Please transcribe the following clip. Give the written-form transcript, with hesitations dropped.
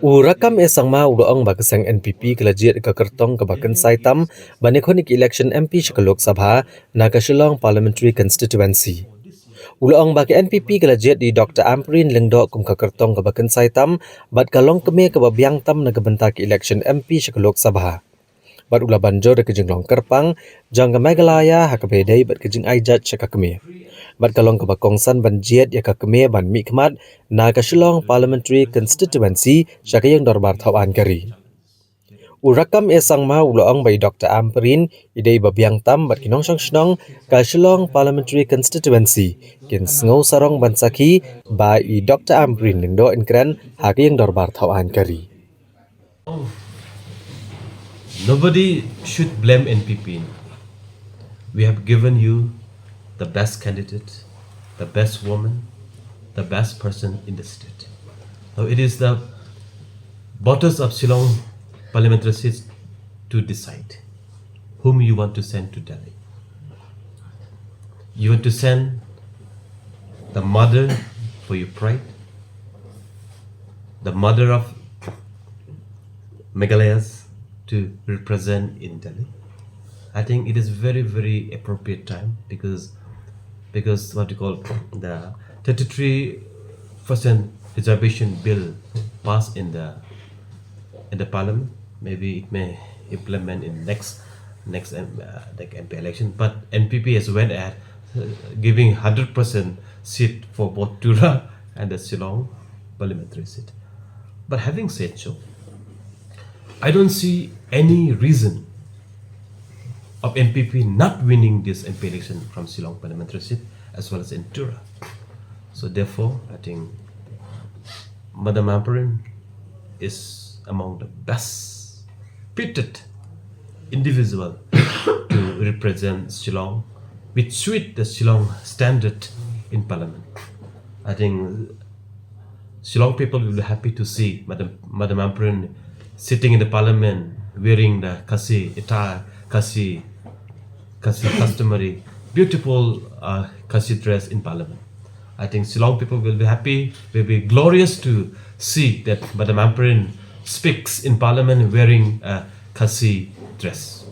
Rakkam e sangma uloong bakasang NPP kala jied ka Kyrtong ka Kynsai Tam banikhonik election MP ka Lok Sabha na ka Shillong parliamentary constituency. Uloong baki NPP kala jied di Dr. Amprin lengdo kum ka Kyrtong ka Kynsai Tam bat kalong keme ka Biang Tam na ka election MP ka Lok Sabha. Bat ula banjo de kejing long kerpang jang ka Meghalaya ha ka bedai bat kejing aijat ka keme. Bat kalong ka bakongsan ban jied ya ka keme ban mikmat na ka Shillong parliamentary constituency syaka yang dorbar thawan kari. Rakkam e sangma uloong bai Dr. Amprin idei Biang Tam bat kinong shnong ka Shillong parliamentary constituency kin sngo sarong ban sakhi ba I Dr. Amprin lengdo inkran ha ka yang dorbar thawan kari. Nobody should blame NPP. We have given you the best candidate, the best woman, the best person in the state. Now it is the voters of Shillong parliamentary seats to decide whom you want to send to Delhi. You want to send the mother for your pride, the mother of Meghalayas to represent in Delhi. I think it is very appropriate time because what you call the 33% reservation bill passed in the parliament. Maybe it may implement in next MP election. But NPP has went at giving 100% seat for both Tura and the Shillong parliamentary seat. But having said so, I don't see any reason of NPP not winning this MP election from Shillong parliamentary seat as well as in Tura. So therefore, I think Madam Amprin is among the best fitted individual to represent Shillong, which suit the Shillong standard in parliament. I think Shillong people will be happy to see Madam Amprin sitting in the parliament wearing the Khasi attire, Khasi customary beautiful Khasi dress in parliament. I think Shillong people will be happy, will be glorious to see that Madam Amprin speaks in parliament wearing a Khasi dress.